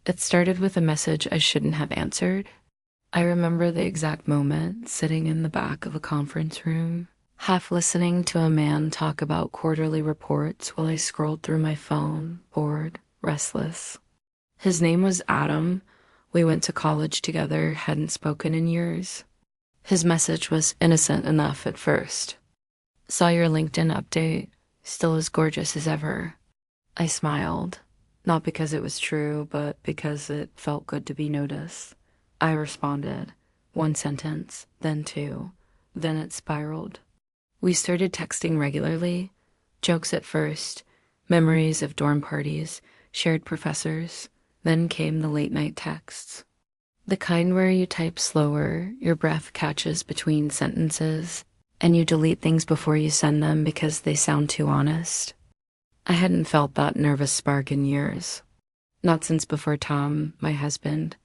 It started with a message I shouldn't have answered. I remember the exact moment, sitting in the back of a conference room, half listening to a man talk about quarterly reports while I scrolled through my phone, bored, restless. His name was Adam. We went to college together, hadn't spoken in years. His message was innocent enough at first. Saw your LinkedIn update, still as gorgeous as ever. I smiled, not because it was true, but because it felt good to be noticed. I responded, one sentence, then two, then it spiraled. We started texting regularly, jokes at first, memories of dorm parties, shared professors, then came the late night texts. The kind where you type slower, your breath catches between sentences, and you delete things before you send them because they sound too honest. I hadn't felt that nervous spark in years. Not since before Tom, my husband.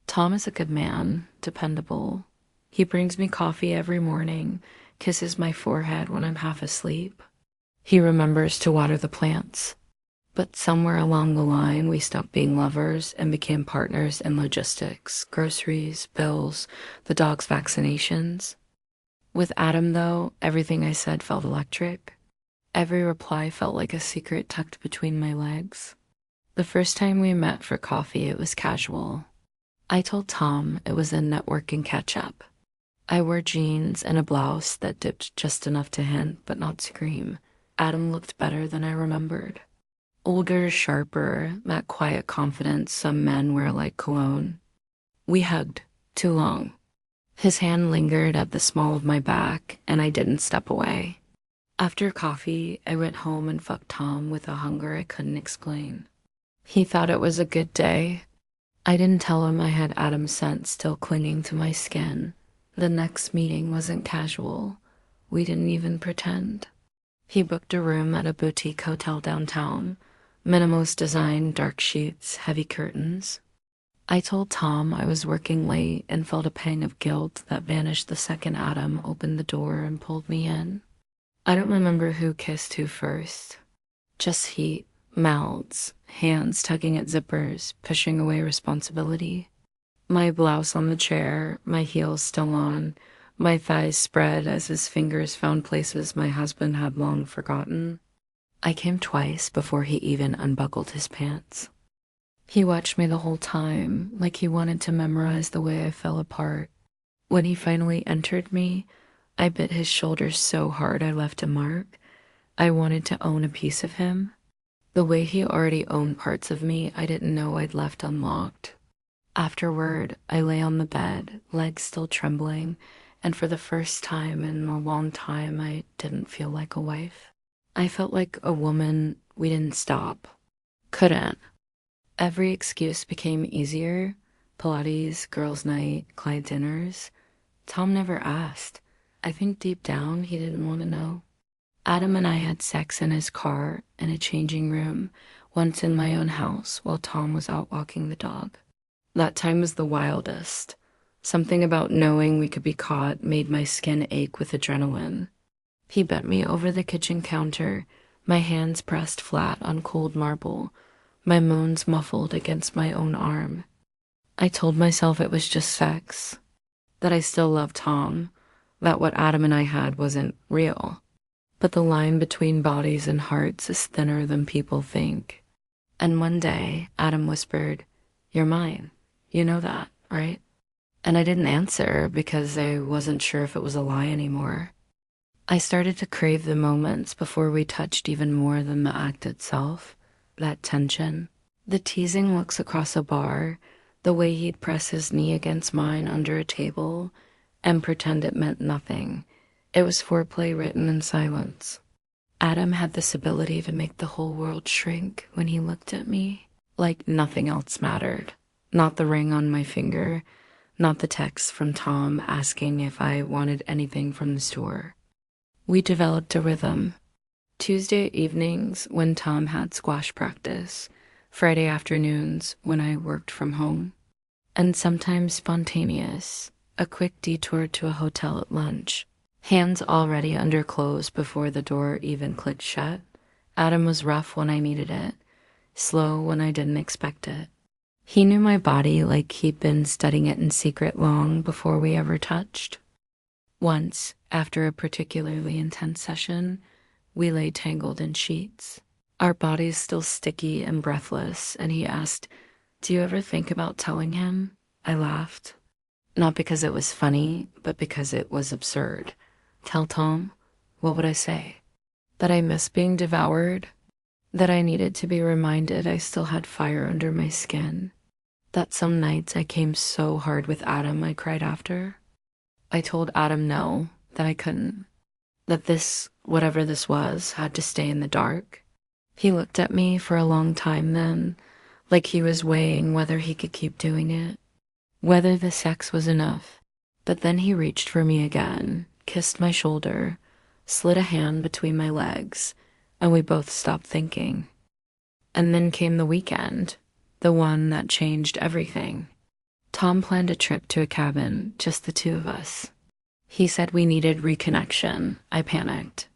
Tom is a good man, dependable. He brings me coffee every morning, kisses my forehead when I'm half asleep. He remembers to water the plants. But somewhere along the line, we stopped being lovers and became partners in logistics, groceries, bills, the dog's vaccinations. With Adam, though, everything I said felt electric. Every reply felt like a secret tucked between my legs. The first time we met for coffee, it was casual. I told Tom it was a networking catch-up. I wore jeans and a blouse that dipped just enough to hint, but not scream. Adam looked better than I remembered. Older, sharper, that quiet confidence some men wear like cologne. We hugged, too long. His hand lingered at the small of my back, and I didn't step away. After coffee, I went home and fucked Tom with a hunger I couldn't explain. He thought it was a good day. I didn't tell him I had Adam's scent still clinging to my skin. The next meeting wasn't casual. We didn't even pretend. He booked a room at a boutique hotel downtown. Minimalist design, dark sheets, heavy curtains. I told Tom I was working late and felt a pang of guilt that vanished the second Adam opened the door and pulled me in. I don't remember who kissed who first. Just heat, mouths, hands tugging at zippers, pushing away responsibility. My blouse on the chair, my heels still on, my thighs spread as his fingers found places my husband had long forgotten. I came twice before he even unbuckled his pants. He watched me the whole time, like he wanted to memorize the way I fell apart. When he finally entered me, I bit his shoulder so hard I left a mark. I wanted to own a piece of him. The way he already owned parts of me I didn't know I'd left unlocked. Afterward, I lay on the bed, legs still trembling, and for the first time in a long time, I didn't feel like a wife. I felt like a woman we didn't stop. Couldn't. Every excuse became easier. Pilates, girls' night, client dinners. Tom never asked. I think deep down he didn't want to know. Adam and I had sex in his car, in a changing room, once in my own house while Tom was out walking the dog. That time was the wildest. Something about knowing we could be caught made my skin ache with adrenaline. He bent me over the kitchen counter, my hands pressed flat on cold marble, my moans muffled against my own arm. I told myself it was just sex, that I still loved Tom, that what Adam and I had wasn't real. But the line between bodies and hearts is thinner than people think. And one day, Adam whispered, "You're mine. You know that, right?" And I didn't answer because I wasn't sure if it was a lie anymore. I started to crave the moments before we touched even more than the act itself. That tension. The teasing looks across a bar, the way he'd press his knee against mine under a table and pretend it meant nothing. It was foreplay written in silence. Adam had this ability to make the whole world shrink when he looked at me, like nothing else mattered. Not the ring on my finger, not the text from Tom asking if I wanted anything from the store. We developed a rhythm. Tuesday evenings when Tom had squash practice, Friday afternoons when I worked from home, and sometimes spontaneous, a quick detour to a hotel at lunch. Hands already under clothes before the door even clicked shut. Adam was rough when I needed it, slow when I didn't expect it. He knew my body like he'd been studying it in secret long before we ever touched. Once, after a particularly intense session, we lay tangled in sheets, our bodies still sticky and breathless, and he asked, "Do you ever think about telling him?" I laughed. Not because it was funny, but because it was absurd. Tell Tom? What would I say? That I miss being devoured? That I needed to be reminded I still had fire under my skin? That some nights I came so hard with Adam I cried after? I told Adam no, that I couldn't. That this, whatever this was, had to stay in the dark. He looked at me for a long time then, like he was weighing whether he could keep doing it, whether the sex was enough. But then he reached for me again, kissed my shoulder, slid a hand between my legs, and we both stopped thinking. And then came the weekend, the one that changed everything. Tom planned a trip to a cabin, just the two of us. He said we needed reconnection. I panicked.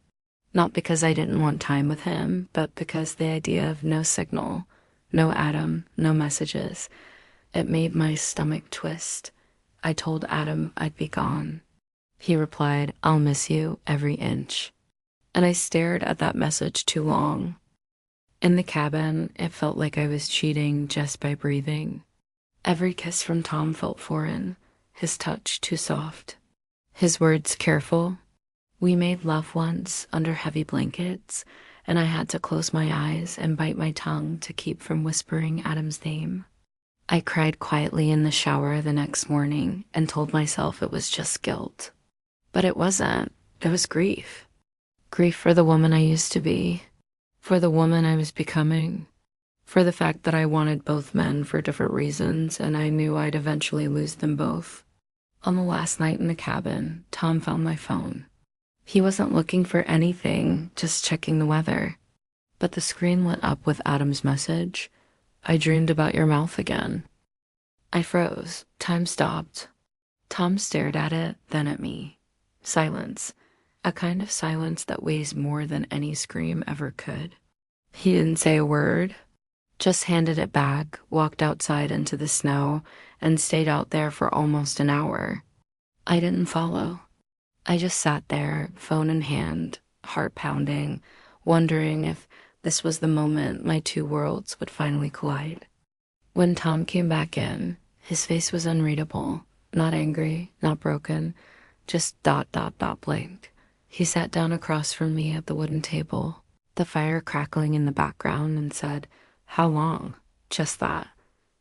Not because I didn't want time with him, but because the idea of no signal, no Adam, no messages, it made my stomach twist. I told Adam I'd be gone. He replied, "I'll miss you every inch." And I stared at that message too long. In the cabin, it felt like I was cheating just by breathing. Every kiss from Tom felt foreign, his touch too soft, his words careful. We made love once under heavy blankets, and I had to close my eyes and bite my tongue to keep from whispering Adam's name. I cried quietly in the shower the next morning and told myself it was just guilt. But it wasn't. It was grief. Grief for the woman I used to be, for the woman I was becoming, for the fact that I wanted both men for different reasons and I knew I'd eventually lose them both. On the last night in the cabin, Tom found my phone. He wasn't looking for anything, just checking the weather. But the screen lit up with Adam's message. "I dreamed about your mouth again." I froze. Time stopped. Tom stared at it, then at me. Silence. A kind of silence that weighs more than any scream ever could. He didn't say a word, just handed it back, walked outside into the snow, and stayed out there for almost an hour. I didn't follow. I just sat there, phone in hand, heart pounding, wondering if this was the moment my two worlds would finally collide. When Tom came back in, his face was unreadable, not angry, not broken, just ... blank. He sat down across from me at the wooden table, the fire crackling in the background, and said, "How long?" Just that.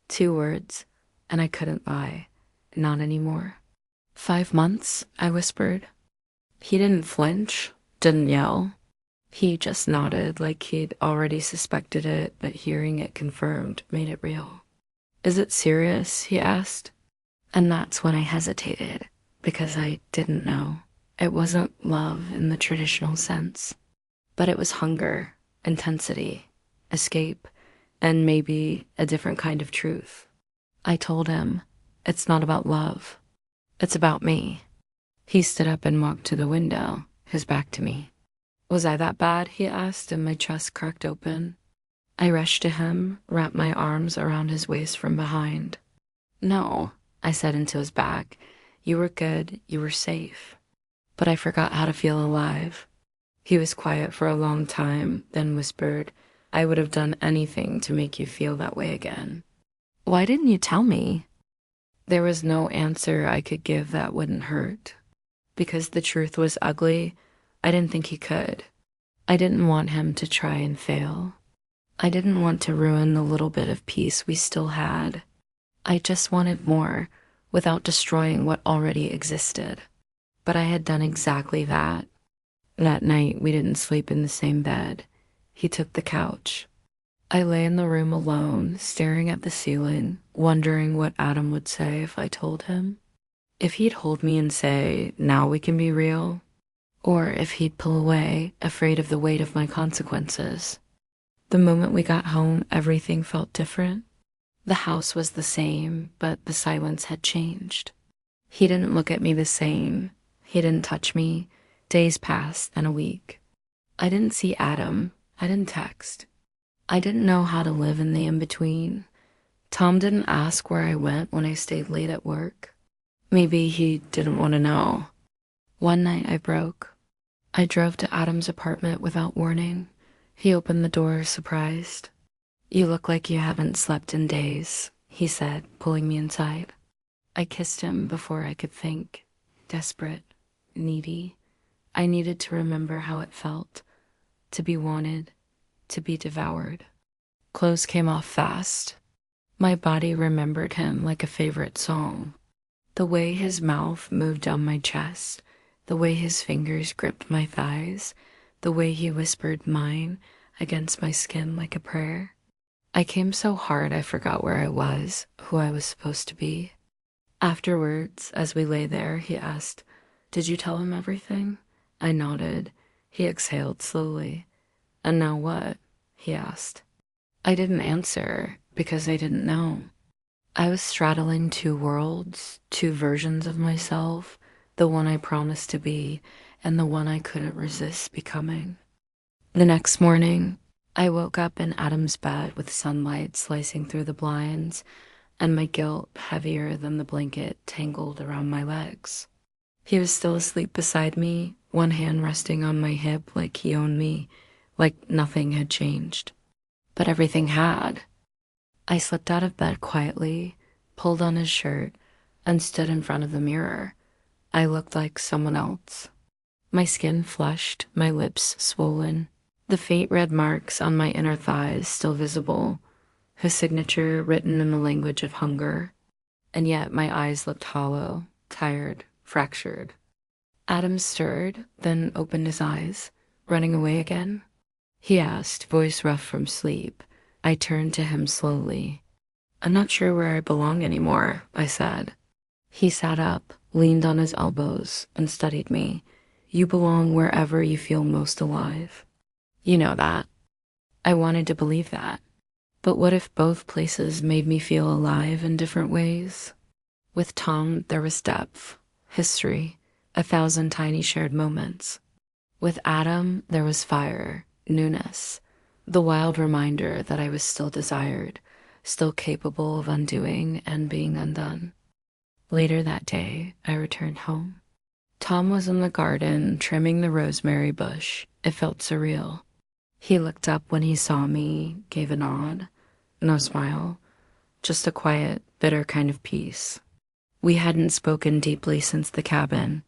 2 words, and I couldn't lie. Not anymore. 5 months, I whispered. He didn't flinch, didn't yell. He just nodded like he'd already suspected it, but hearing it confirmed made it real. "Is it serious?" he asked. And that's when I hesitated, because I didn't know. It wasn't love in the traditional sense, but it was hunger, intensity, escape, and maybe a different kind of truth. I told him, "It's not about love. It's about me." He stood up and walked to the window, his back to me. "Was I that bad?" he asked, and my chest cracked open. I rushed to him, wrapped my arms around his waist from behind. "No," I said into his back. "You were good, you were safe." But I forgot how to feel alive. He was quiet for a long time, then whispered, "I would have done anything to make you feel that way again." "Why didn't you tell me?" There was no answer I could give that wouldn't hurt. Because the truth was ugly, I didn't think he could. I didn't want him to try and fail. I didn't want to ruin the little bit of peace we still had. I just wanted more, without destroying what already existed. But I had done exactly that. That night, we didn't sleep in the same bed. He took the couch. I lay in the room alone, staring at the ceiling, wondering what Adam would say if I told him. If he'd hold me and say, "Now we can be real," or if he'd pull away, afraid of the weight of my consequences. The moment we got home, everything felt different. The house was the same, but the silence had changed. He didn't look at me the same. He didn't touch me. Days passed, then a week. I didn't see Adam. I didn't text. I didn't know how to live in the in-between. Tom didn't ask where I went when I stayed late at work. Maybe he didn't want to know. One night I broke. I drove to Adam's apartment without warning. He opened the door, surprised. "You look like you haven't slept in days," he said, pulling me inside. I kissed him before I could think. Desperate, needy. I needed to remember how it felt. To be wanted, to be devoured. Clothes came off fast. My body remembered him like a favorite song. The way his mouth moved down my chest, the way his fingers gripped my thighs, the way he whispered mine against my skin like a prayer. I came so hard I forgot where I was, who I was supposed to be. Afterwards, as we lay there, he asked, "Did you tell him everything?" I nodded. He exhaled slowly. "And now what?" he asked. I didn't answer because I didn't know. I was straddling two worlds, two versions of myself, the one I promised to be and the one I couldn't resist becoming. The next morning, I woke up in Adam's bed with sunlight slicing through the blinds and my guilt heavier than the blanket tangled around my legs. He was still asleep beside me, one hand resting on my hip like he owned me, like nothing had changed. But everything had. I slipped out of bed quietly, pulled on his shirt, and stood in front of the mirror. I looked like someone else. My skin flushed, my lips swollen, the faint red marks on my inner thighs still visible, his signature written in the language of hunger. And yet my eyes looked hollow, tired, fractured. Adam stirred, then opened his eyes, running away again. He asked, voice rough from sleep. I turned to him slowly. "I'm not sure where I belong anymore," I said. He sat up, leaned on his elbows, and studied me. "You belong wherever you feel most alive." You know that. I wanted to believe that. But what if both places made me feel alive in different ways? With Tom, there was depth, history, 1,000 tiny shared moments. With Adam, there was fire, newness, the wild reminder that I was still desired, still capable of undoing and being undone. Later that day, I returned home. Tom was in the garden, trimming the rosemary bush. It felt surreal. He looked up when he saw me, gave a nod. No smile, just a quiet, bitter kind of peace. We hadn't spoken deeply since the cabin,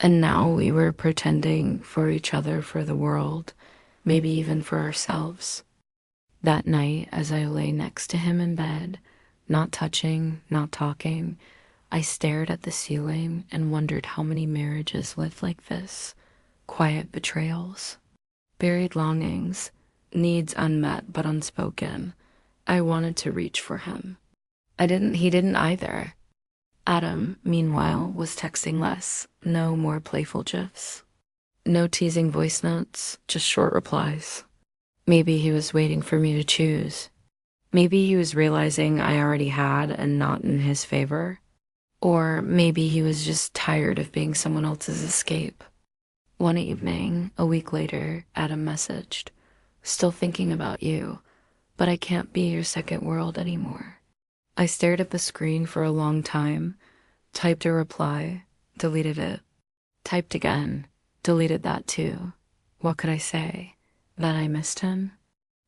and now we were pretending for each other, for the world, maybe even for ourselves. That night, as I lay next to him in bed, not touching, not talking, I stared at the ceiling and wondered how many marriages live like this. Quiet betrayals, buried longings, needs unmet but unspoken. I wanted to reach for him. He didn't either. Adam, meanwhile, was texting less. No more playful gifs. No teasing voice notes, just short replies. Maybe he was waiting for me to choose. Maybe he was realizing I already had and not in his favor. Or maybe he was just tired of being someone else's escape. One evening, a week later, Adam messaged, "Still thinking about you, but I can't be your second world anymore." I stared at the screen for a long time, typed a reply, deleted it, typed again, deleted that too. What could I say? That I missed him?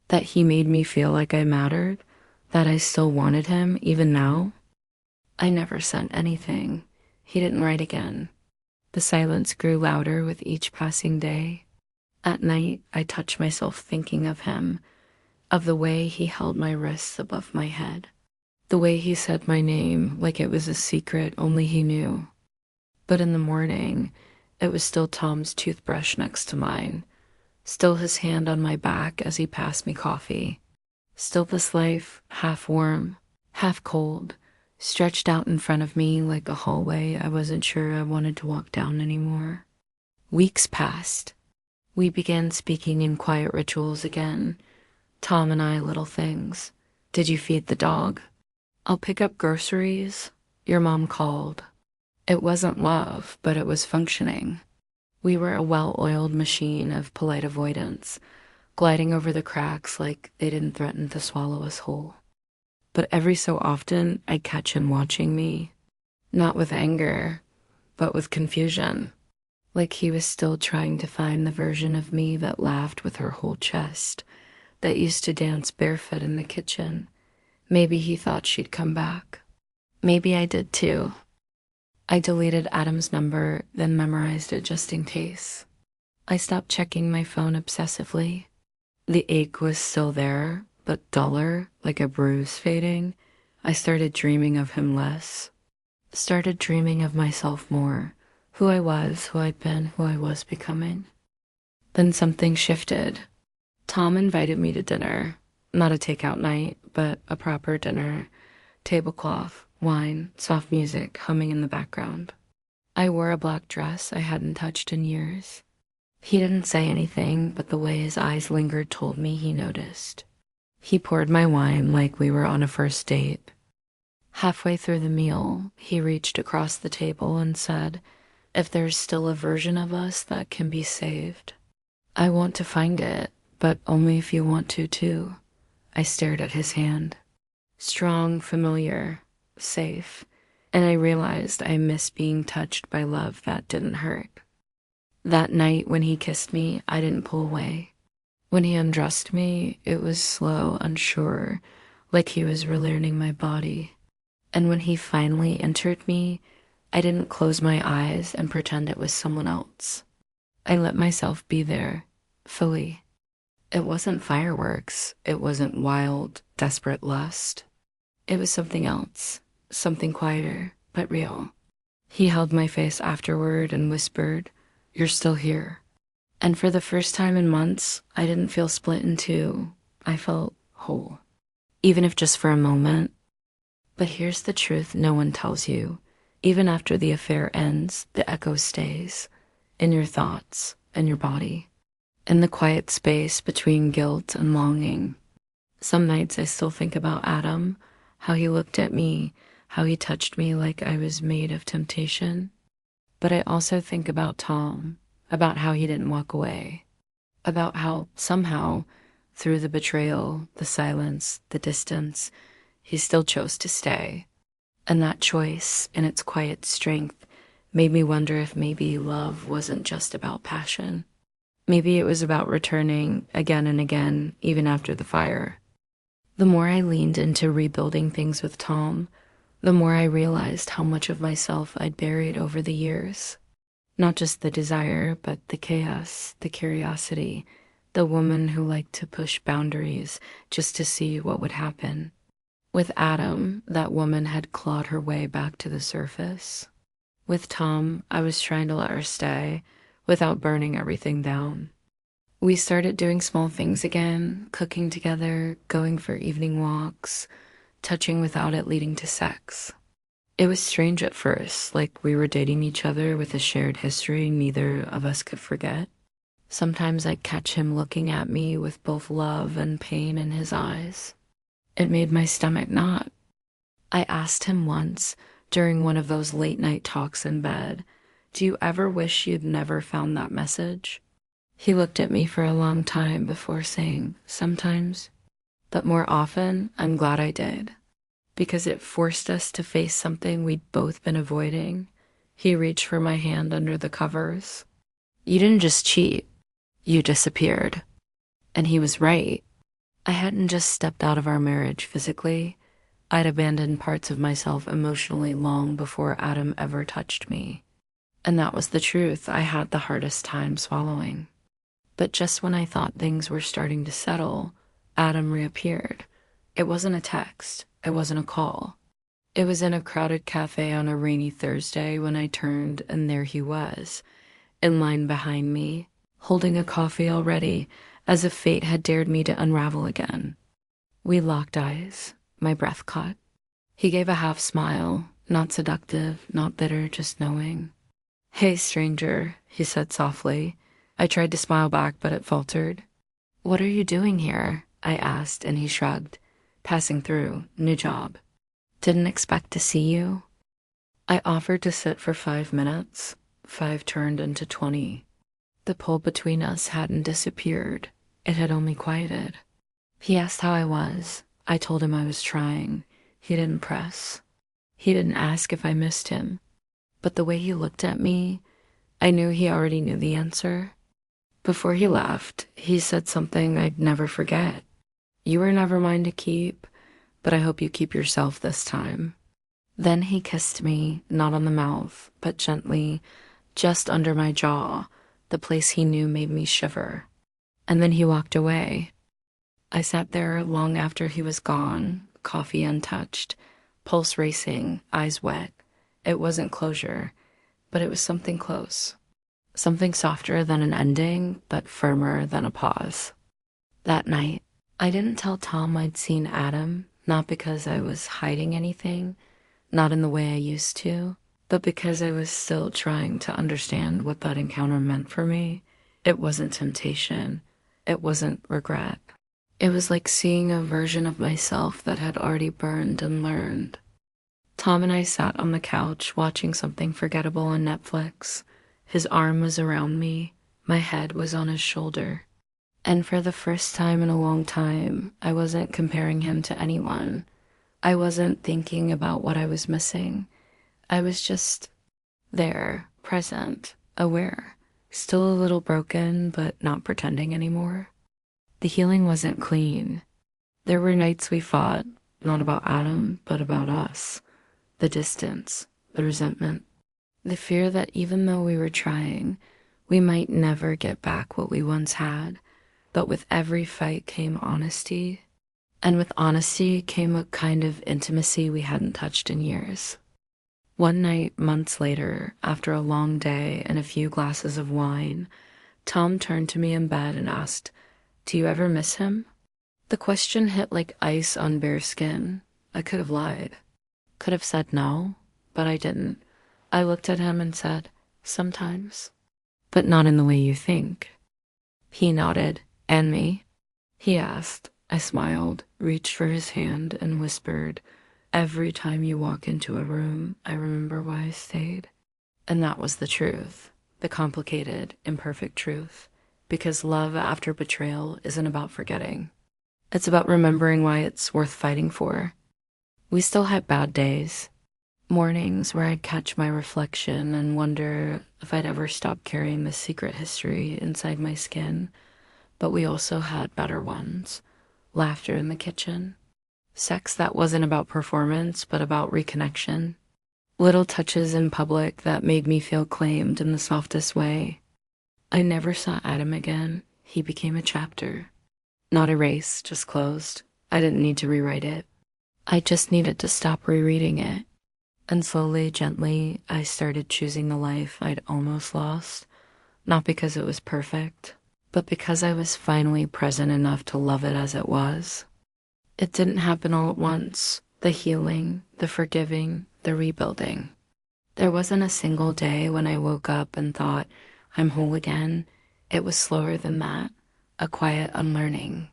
That he made me feel like I mattered? That I still wanted him, even now? I never sent anything. He didn't write again. The silence grew louder with each passing day. At night, I touched myself thinking of him, of the way he held my wrists above my head, the way he said my name like it was a secret only he knew. But in the morning, it was still Tom's toothbrush next to mine, still his hand on my back as he passed me coffee, still this life, half warm, half cold, stretched out in front of me like a hallway I wasn't sure I wanted to walk down anymore. Weeks passed. We began speaking in quiet rituals again. Tom and I, little things. Did you feed the dog? I'll pick up groceries. Your mom called. It wasn't love, but it was functioning. We were a well-oiled machine of polite avoidance, gliding over the cracks like they didn't threaten to swallow us whole. but every so often I'd catch him watching me, not with anger, but with confusion, like he was still trying to find the version of me that laughed with her whole chest, that used to dance barefoot in the kitchen. Maybe he thought she'd come back. Maybe I did too. I deleted Adam's number, then memorized it just in case. I stopped checking my phone obsessively. The ache was still there, but duller, like a bruise fading. I started dreaming of him less. Started dreaming of myself more. Who I was, who I'd been, who I was becoming. Then something shifted. Tom invited me to dinner. Not a takeout night, but a proper dinner. Tablecloth, wine, soft music humming in the background. I wore a black dress I hadn't touched in years. He didn't say anything, but the way his eyes lingered told me he noticed. He poured my wine like we were on a first date. Halfway through the meal, he reached across the table and said, "If there's still a version of us that can be saved, I want to find it, but only if you want to too." I stared at his hand. Strong, familiar, safe, and I realized I missed being touched by love that didn't hurt. That night when he kissed me, I didn't pull away. When he undressed me, it was slow, unsure, like he was relearning my body. And when he finally entered me, I didn't close my eyes and pretend it was someone else. I let myself be there, fully. It wasn't fireworks. It wasn't wild, desperate lust. It was something else, something quieter, but real. He held my face afterward and whispered, "You're still here." And for the first time in months, I didn't feel split in two. I felt whole, even if just for a moment. But here's the truth no one tells you. Even after the affair ends, the echo stays in your thoughts and your body, in the quiet space between guilt and longing. Some nights I still think about Adam, how he looked at me, how he touched me like I was made of temptation. But I also think about Tom, about how he didn't walk away, about how somehow, through the betrayal, the silence, the distance, he still chose to stay. And that choice, in its quiet strength, made me wonder if maybe love wasn't just about passion. Maybe it was about returning again and again, even after the fire. The more I leaned into rebuilding things with Tom, the more I realized how much of myself I'd buried over the years. Not just the desire, but the chaos, the curiosity, the woman who liked to push boundaries just to see what would happen. With Adam, that woman had clawed her way back to the surface. With Tom, I was trying to let her stay without burning everything down. We started doing small things again, cooking together, going for evening walks, touching without it leading to sex. It was strange at first, like we were dating each other with a shared history neither of us could forget. Sometimes I'd catch him looking at me with both love and pain in his eyes. It made my stomach knot. I asked him once, during one of those late-night talks in bed, "Do you ever wish you'd never found that message?" He looked at me for a long time before saying, "Sometimes. But more often, I'm glad I did. Because it forced us to face something we'd both been avoiding." He reached for my hand under the covers. "You didn't just cheat. You disappeared." And he was right. I hadn't just stepped out of our marriage physically. I'd abandoned parts of myself emotionally long before Adam ever touched me. And that was the truth I had the hardest time swallowing. But just when I thought things were starting to settle, Adam reappeared. It wasn't a text. It wasn't a call. It was in a crowded cafe on a rainy Thursday when I turned, and there he was, in line behind me, holding a coffee already, as if fate had dared me to unravel again. We locked eyes. My breath caught. He gave a half smile, not seductive, not bitter, just knowing. "Hey, stranger," he said softly. I tried to smile back, but it faltered. "What are you doing here?" I asked, and he shrugged. "Passing through. New job. Didn't expect to see you." I offered to sit for 5 minutes. 5 turned into 20. The pull between us hadn't disappeared. It had only quieted. He asked how I was. I told him I was trying. He didn't press. He didn't ask if I missed him. But the way he looked at me, I knew he already knew the answer. Before he left, he said something I'd never forget. "You were never mine to keep, but I hope you keep yourself this time." Then he kissed me, not on the mouth, but gently, just under my jaw, the place he knew made me shiver. And then he walked away. I sat there long after he was gone, coffee untouched, pulse racing, eyes wet. It wasn't closure, but it was something close. Something softer than an ending, but firmer than a pause. That night, I didn't tell Tom I'd seen Adam, not because I was hiding anything, not in the way I used to, but because I was still trying to understand what that encounter meant for me. It wasn't temptation. It wasn't regret. It was like seeing a version of myself that had already burned and learned. Tom and I sat on the couch watching something forgettable on Netflix. His arm was around me. My head was on his shoulder. And for the first time in a long time, I wasn't comparing him to anyone. I wasn't thinking about what I was missing. I was just there, present, aware, still a little broken, but not pretending anymore. The healing wasn't clean. There were nights we fought, not about Adam, but about us. The distance, the resentment, the fear that even though we were trying, we might never get back what we once had. But with every fight came honesty. And with honesty came a kind of intimacy we hadn't touched in years. One night, months later, after a long day and a few glasses of wine, Tom turned to me in bed and asked, "Do you ever miss him?" The question hit like ice on bare skin. I could have lied. Could have said no, but I didn't. I looked at him and said, "Sometimes." "But not in the way you think." He nodded. "And me?" He asked. I smiled, reached for his hand, and whispered, "Every time you walk into a room, I remember why I stayed." And that was the truth, the complicated, imperfect truth. Because love after betrayal isn't about forgetting. It's about remembering why it's worth fighting for. We still had bad days. Mornings where I'd catch my reflection and wonder if I'd ever stop carrying the secret history inside my skin. But we also had better ones. Laughter in the kitchen. Sex that wasn't about performance, but about reconnection. Little touches in public that made me feel claimed in the softest way. I never saw Adam again. He became a chapter. Not erased, just closed. I didn't need to rewrite it. I just needed to stop rereading it. And slowly, gently, I started choosing the life I'd almost lost. Not because it was perfect, but because I was finally present enough to love it as it was. It didn't happen all at once. The healing, the forgiving, the rebuilding. There wasn't a single day when I woke up and thought, "I'm whole again." It was slower than that. A quiet unlearning.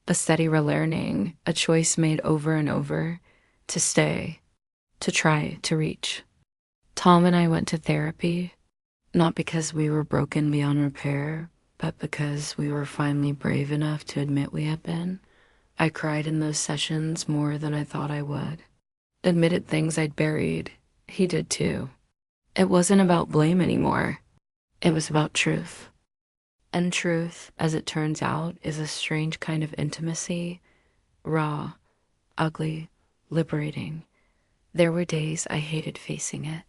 A steady relearning. A choice made over and over. To stay. To try to reach. Tom and I went to therapy. Not because we were broken beyond repair, but because we were finally brave enough to admit we had been. I cried in those sessions more than I thought I would. Admitted things I'd buried. He did too. It wasn't about blame anymore. It was about truth. And truth, as it turns out, is a strange kind of intimacy. Raw, ugly, liberating. There were days I hated facing it.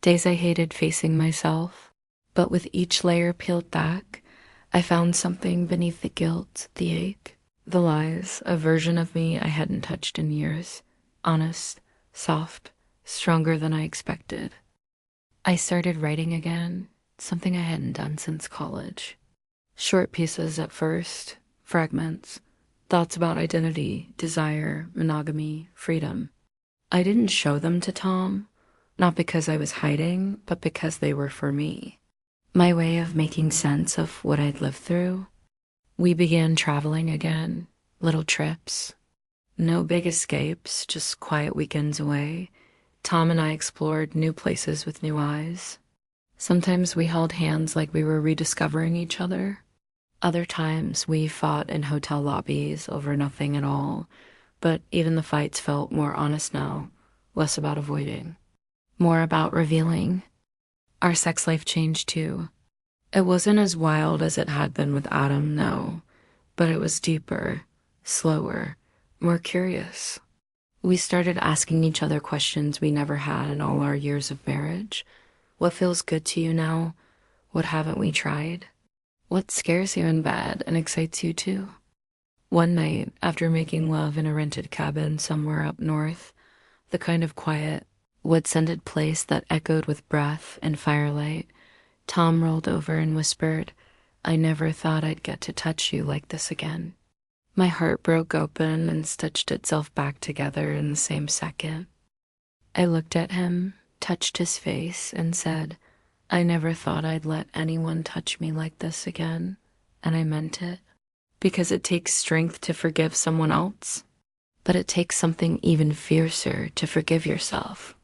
Days I hated facing myself. But with each layer peeled back, I found something beneath the guilt, the ache, the lies, a version of me I hadn't touched in years. Honest, soft, stronger than I expected. I started writing again, something I hadn't done since college. Short pieces at first, fragments, thoughts about identity, desire, monogamy, freedom. I didn't show them to Tom, not because I was hiding, but because they were for me. My way of making sense of what I'd lived through. We began traveling again, little trips. No big escapes, just quiet weekends away. Tom and I explored new places with new eyes. Sometimes we held hands like we were rediscovering each other. Other times we fought in hotel lobbies over nothing at all, But even the fights felt more honest now, less about avoiding, more about revealing. Our sex life changed too. It wasn't as wild as it had been with Adam, no, but it was deeper, slower, more curious. We started asking each other questions we never had in all our years of marriage. What feels good to you now? What haven't we tried? What scares you in bed and excites you too? One night, after making love in a rented cabin somewhere up north, the kind of quiet, wood-scented place that echoed with breath and firelight, Tom rolled over and whispered, "I never thought I'd get to touch you like this again." My heart broke open and stitched itself back together in the same second. I looked at him, touched his face, and said, "I never thought I'd let anyone touch me like this again." And I meant it. Because it takes strength to forgive someone else, but it takes something even fiercer to forgive yourself.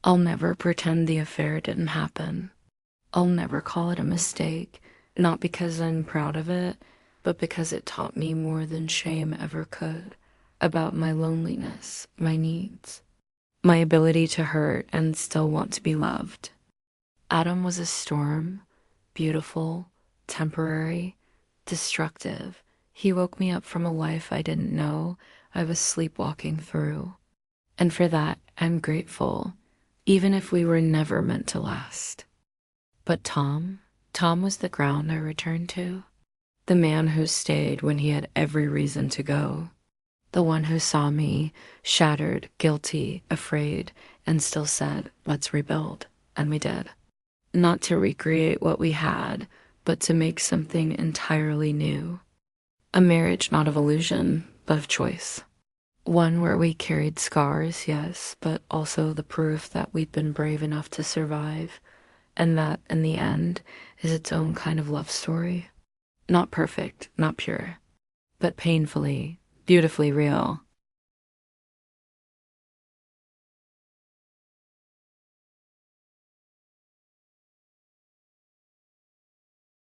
I'll never pretend the affair didn't happen. I'll never call it a mistake, not because I'm proud of it, but because it taught me more than shame ever could, about my loneliness, my needs, my ability to hurt and still want to be loved. Adam was a storm, beautiful, temporary, destructive. He woke me up from a life I didn't know I was sleepwalking through. And for that, I'm grateful, even if we were never meant to last. But Tom was the ground I returned to. The man who stayed when he had every reason to go. The one who saw me, shattered, guilty, afraid, and still said, "Let's rebuild." And we did. Not to recreate what we had, but to make something entirely new. A marriage not of illusion, but of choice. One where we carried scars, yes, but also the proof that we'd been brave enough to survive, and that, in the end, is its own kind of love story. Not perfect, not pure, but painfully, beautifully real.